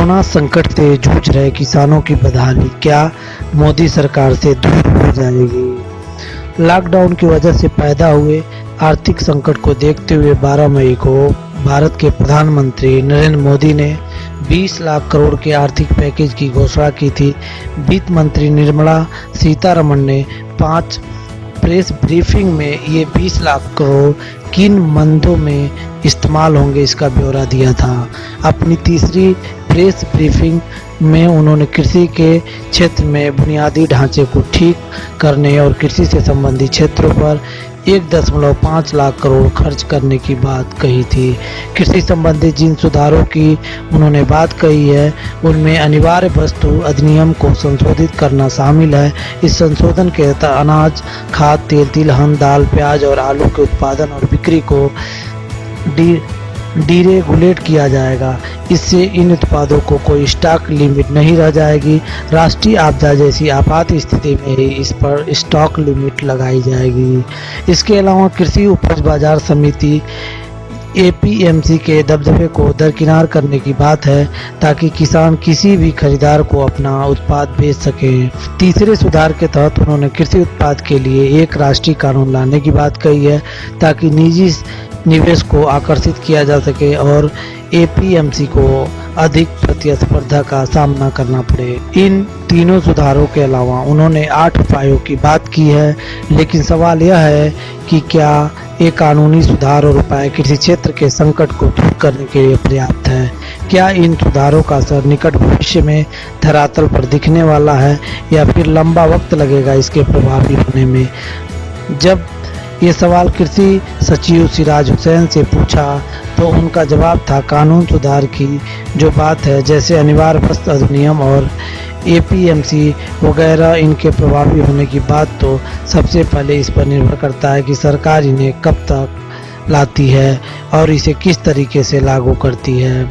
Corona संकट से जूझ रहे किसानों की बदहाली क्या मोदी सरकार से दूर हो जाएगी? लॉकडाउन की वजह से पैदा हुए आर्थिक संकट को देखते हुए 12 मई को भारत के प्रधानमंत्री नरेंद्र मोदी ने 20 लाख करोड़ के आर्थिक पैकेज की घोषणा की थी। वित्त मंत्री निर्मला सीतारमण ने 5 प्रेस ब्रीफिंग में ये 20 लाख करोड़ किन मंदों में इस्तेमाल होंगे इसका ब्यौरा दिया था। अपनी तीसरी प्रेस ब्रीफिंग में उन्होंने कृषि के क्षेत्र में बुनियादी ढांचे को ठीक करने और कृषि से संबंधित क्षेत्रों पर 1.5 लाख करोड़ खर्च करने की बात कही थी। कृषि संबंधी जिन सुधारों की उन्होंने बात कही है उनमें अनिवार्य वस्तु अधिनियम को संशोधित करना शामिल है। इस संशोधन के तहत अनाज, खाद, तेल, तिलहन, दाल, प्याज और आलू के उत्पादन और बिक्री को डीरेगुलेट किया जाएगा। इससे इन उत्पादों को कोई स्टॉक लिमिट नहीं रह जाएगी। राष्ट्रीय आपदा जैसी आपात स्थिति में ही इस पर स्टॉक लिमिट लगाई जाएगी। इसके अलावा कृषि उपज बाजार समिति एपीएमसी के दबदबे को दरकिनार करने की बात है ताकि किसान किसी भी खरीदार को अपना उत्पाद बेच सके। तीसरे सुधार के तहत उन्होंने कृषि उत्पाद के लिए एक राष्ट्रीय कानून लाने की बात कही है ताकि निजी निवेश को आकर्षित किया जा सके और एपीएमसी को अधिक प्रतिस्पर्धा का सामना करना पड़े। इन तीनों सुधारों के अलावा उन्होंने 8 उपायों की बात की है, लेकिन सवाल यह है कि क्या ये कानूनी सुधार और उपाय कृषि क्षेत्र के संकट को दूर करने के लिए पर्याप्त है? क्या इन सुधारों का असर निकट भविष्य में धरातल पर दिखने वाला है या फिर लंबा वक्त लगेगा इसके प्रभावी होने में? जब ये सवाल कृषि सचिव सिराज हुसैन से पूछा तो उनका जवाब था कानून सुधार की जो बात है जैसे अनिवार्य वस्तु अधिनियम और एपीएमसी वगैरह इनके प्रभावी होने की बात तो सबसे पहले इस पर निर्भर करता है कि सरकार इन्हें कब तक लाती है और इसे किस तरीके से लागू करती है।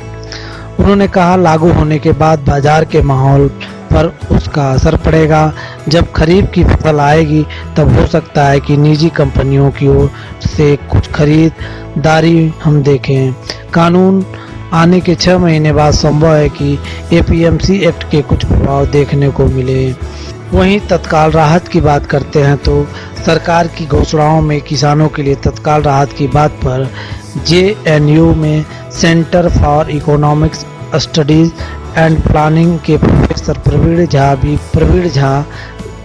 उन्होंने कहा लागू होने के बाद बाजार के माहौल पर उसका असर पड़ेगा। जब खरीफ की फसल आएगी तब हो सकता है कि निजी कंपनियों की ओर से कुछ खरीदारी हम देखें। कानून आने के 6 महीने बाद संभव है कि एपीएमसी एक्ट के कुछ प्रभाव देखने को मिले। वहीं तत्काल राहत की बात करते हैं तो सरकार की घोषणाओं में किसानों के लिए तत्काल राहत की बात पर जेएनयू में centre for economics studies and planning के प्रोफेसर प्रवीण झा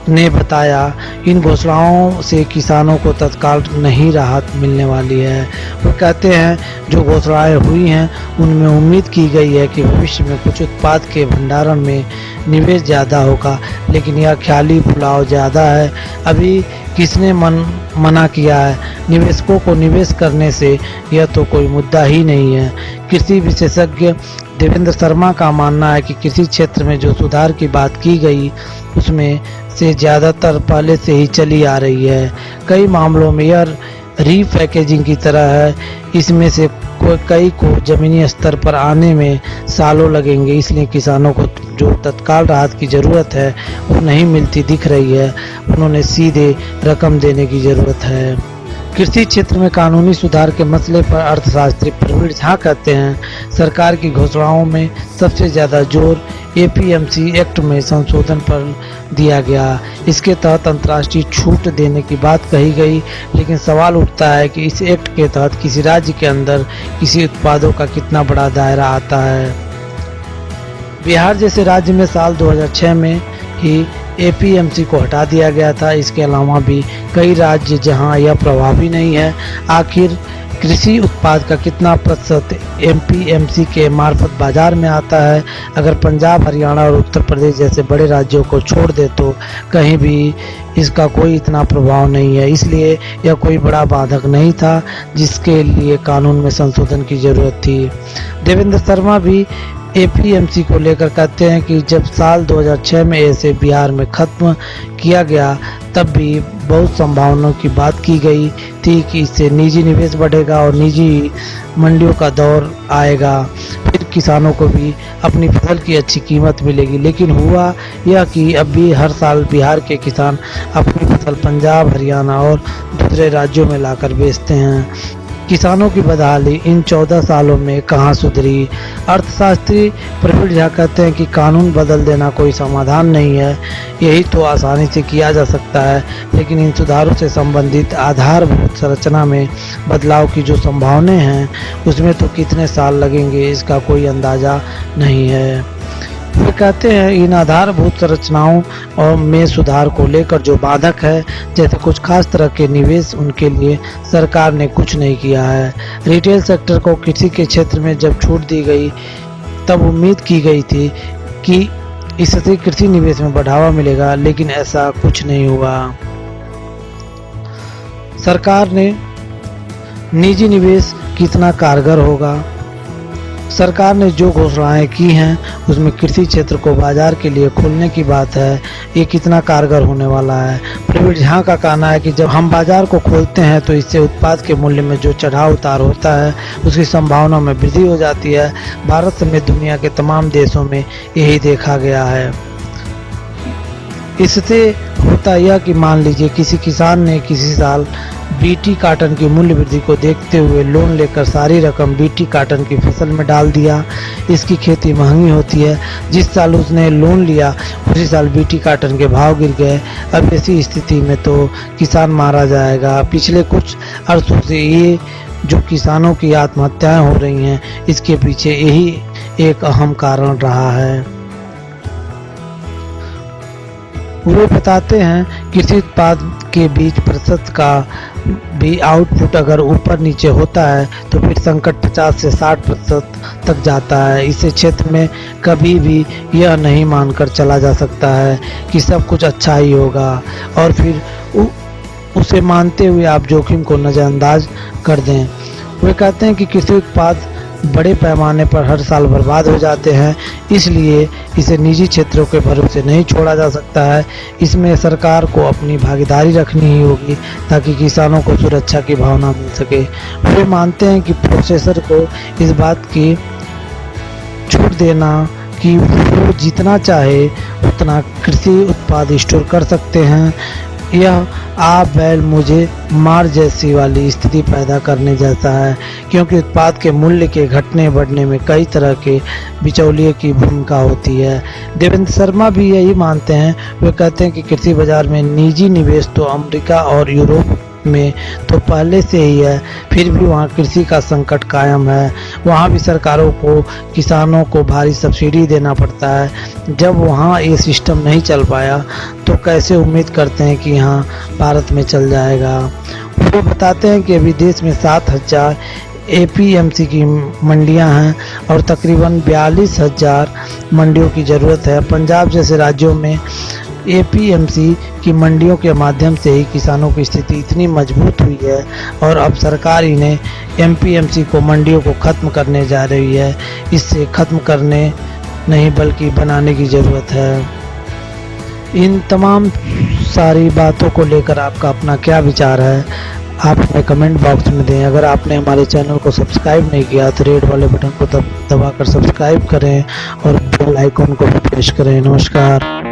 ने बताया इन घोषणाओं से किसानों को तत्काल नहीं राहत मिलने वाली है। वो कहते हैं जो घोषणाएं हुई हैं उनमें उम्मीद की गई है कि भविष्य में कुछ उत्पाद के भंडारण में निवेश ज़्यादा होगा, लेकिन यह ख्याली फुलाव ज़्यादा है। अभी किसने मना किया है? निवेशकों को निवेश करने से यह तो कोई मुद्दा ही नहीं है। कृषि विशेषज्ञ देवेंद्र शर्मा का मानना है कि कृषि क्षेत्र में जो सुधार की बात की गई उसमें से ज़्यादातर पहले से ही चली आ रही है। कई मामलों में यह रीपैकेजिंग की तरह है, इसमें से कई को ज़मीनी स्तर पर आने में सालों लगेंगे। इसलिए किसानों को जो तत्काल राहत की ज़रूरत है वो नहीं मिलती दिख रही है। उन्होंने सीधे रकम देने की ज़रूरत है। कृषि क्षेत्र में कानूनी सुधार के मसले पर अर्थशास्त्री प्रवीण झा कहते हैं सरकार की घोषणाओं में सबसे ज़्यादा जोर एपीएमसी एक्ट में संशोधन पर दिया गया। इसके तहत अंतर्राष्ट्रीय छूट देने की बात कही गई, लेकिन सवाल उठता है कि इस एक्ट के तहत किसी राज्य के अंदर किसी उत्पादों का कितना बड़ा दायरा आता है। बिहार जैसे राज्य में साल 2006 में ही एपीएमसी को हटा दिया गया था। इसके अलावा भी कई राज्य जहां यह प्रभावी नहीं है। आखिर कृषि उत्पाद का कितना प्रतिशत एपीएमसी के मार्फत बाजार में आता है? अगर पंजाब, हरियाणा और उत्तर प्रदेश जैसे बड़े राज्यों को छोड़ दे तो कहीं भी इसका कोई इतना प्रभाव नहीं है। इसलिए यह कोई बड़ा बाधक नहीं था जिसके लिए कानून में संशोधन की जरूरत थी। देवेंद्र शर्मा भी एपीएमसी को लेकर कहते हैं कि जब साल 2006 में इसे बिहार में खत्म किया गया तब भी बहुत संभावनाओं की बात की गई थी कि इससे निजी निवेश बढ़ेगा और निजी मंडियों का दौर आएगा, फिर किसानों को भी अपनी फसल की अच्छी कीमत मिलेगी। लेकिन हुआ यह कि अब भी हर साल बिहार के किसान अपनी फसल पंजाब, हरियाणा और दूसरे राज्यों में लाकर बेचते हैं। किसानों की बदहाली इन 14 सालों में कहाँ सुधरी। अर्थशास्त्री प्रवीण झा कहते हैं कि कानून बदल देना कोई समाधान नहीं है, यही तो आसानी से किया जा सकता है, लेकिन इन सुधारों से संबंधित आधारभूत संरचना में बदलाव की जो संभावनाएं हैं उसमें तो कितने साल लगेंगे इसका कोई अंदाज़ा नहीं है। वे कहते हैं इन आधारभूत संरचनाओं और में सुधार को लेकर जो बाधक है, जैसे कुछ खास तरह के निवेश, उनके लिए सरकार ने कुछ नहीं किया है। रिटेल सेक्टर को कृषि के क्षेत्र में जब छूट दी गई तब उम्मीद की गई थी कि इससे कृषि निवेश में बढ़ावा मिलेगा, लेकिन ऐसा कुछ नहीं हुआ। सरकार ने निजी निवेश कितना कारगर होगा। सरकार ने जो घोषणाएं की हैं उसमें कृषि क्षेत्र को बाजार के लिए खोलने की बात है, ये कितना कारगर होने वाला है। प्रवीण झा का कहना है कि जब हम बाजार को खोलते हैं तो इससे उत्पाद के मूल्य में जो चढ़ाव उतार होता है उसकी संभावना में वृद्धि हो जाती है। भारत समेत दुनिया के तमाम देशों में यही देखा गया है। इससे होता यह कि मान लीजिए किसी किसान ने किसी साल बीटी कॉटन की मूल्य वृद्धि को देखते हुए लोन लेकर सारी रकम बीटी कॉटन की फसल में डाल दिया। इसकी खेती महंगी होती है, जिस साल उसने लोन लिया उसी साल बीटी कॉटन के भाव गिर गए। अब ऐसी स्थिति में तो किसान मारा जाएगा। पिछले कुछ अरसों से ये जो किसानों की आत्महत्याएं हो रही हैं, इसके पीछे यही एक अहम कारण रहा है। वो बताते हैं कृषि उत्पाद के बीच प्रतिशत का भी आउटपुट अगर ऊपर नीचे होता है तो फिर संकट 50 से 60% तक जाता है। इसे क्षेत्र में कभी भी यह नहीं मानकर चला जा सकता है कि सब कुछ अच्छा ही होगा और फिर उसे मानते हुए आप जोखिम को नज़रअंदाज कर दें। वे कहते हैं कि कृषि उत्पाद बड़े पैमाने पर हर साल बर्बाद हो जाते हैं, इसलिए इसे निजी क्षेत्रों के भरोसे नहीं छोड़ा जा सकता है। इसमें सरकार को अपनी भागीदारी रखनी ही होगी ताकि किसानों को सुरक्षा की भावना मिल सके। वे मानते हैं कि प्रोसेसर को इस बात की छूट देना कि वो जितना चाहे उतना कृषि उत्पाद स्टोर कर सकते हैं, यह आप बैल मुझे मार जैसी वाली स्थिति पैदा करने जैसा है, क्योंकि उत्पाद के मूल्य के घटने बढ़ने में कई तरह के बिचौलिए की भूमिका होती है। देवेंद्र शर्मा भी यही मानते हैं। वे कहते हैं कि कृषि बाजार में निजी निवेश तो अमेरिका और यूरोप में तो पहले से ही है, फिर भी वहाँ कृषि का संकट कायम है। वहाँ भी सरकारों को किसानों को भारी सब्सिडी देना पड़ता है। जब वहाँ ये सिस्टम नहीं चल पाया तो कैसे उम्मीद करते हैं कि यहाँ भारत में चल जाएगा। वो बताते हैं कि अभी देश में 7,000 APMC की मंडियां हैं और तकरीबन 42,000 मंडियों की ज़रूरत है। पंजाब जैसे राज्यों में APMC की मंडियों के माध्यम से ही किसानों की स्थिति इतनी मजबूत हुई है और अब सरकार इन्हें MPMC को मंडियों को ख़त्म करने जा रही है। इससे ख़त्म करने नहीं बल्कि बनाने की ज़रूरत है। इन तमाम सारी बातों को लेकर आपका अपना क्या विचार है, आप हमें कमेंट बॉक्स में दें। अगर आपने हमारे चैनल को सब्सक्राइब नहीं किया तो रेड वाले बटन को दबाकर सब्सक्राइब करें और बेल आइकन को भी प्रेस करें। नमस्कार।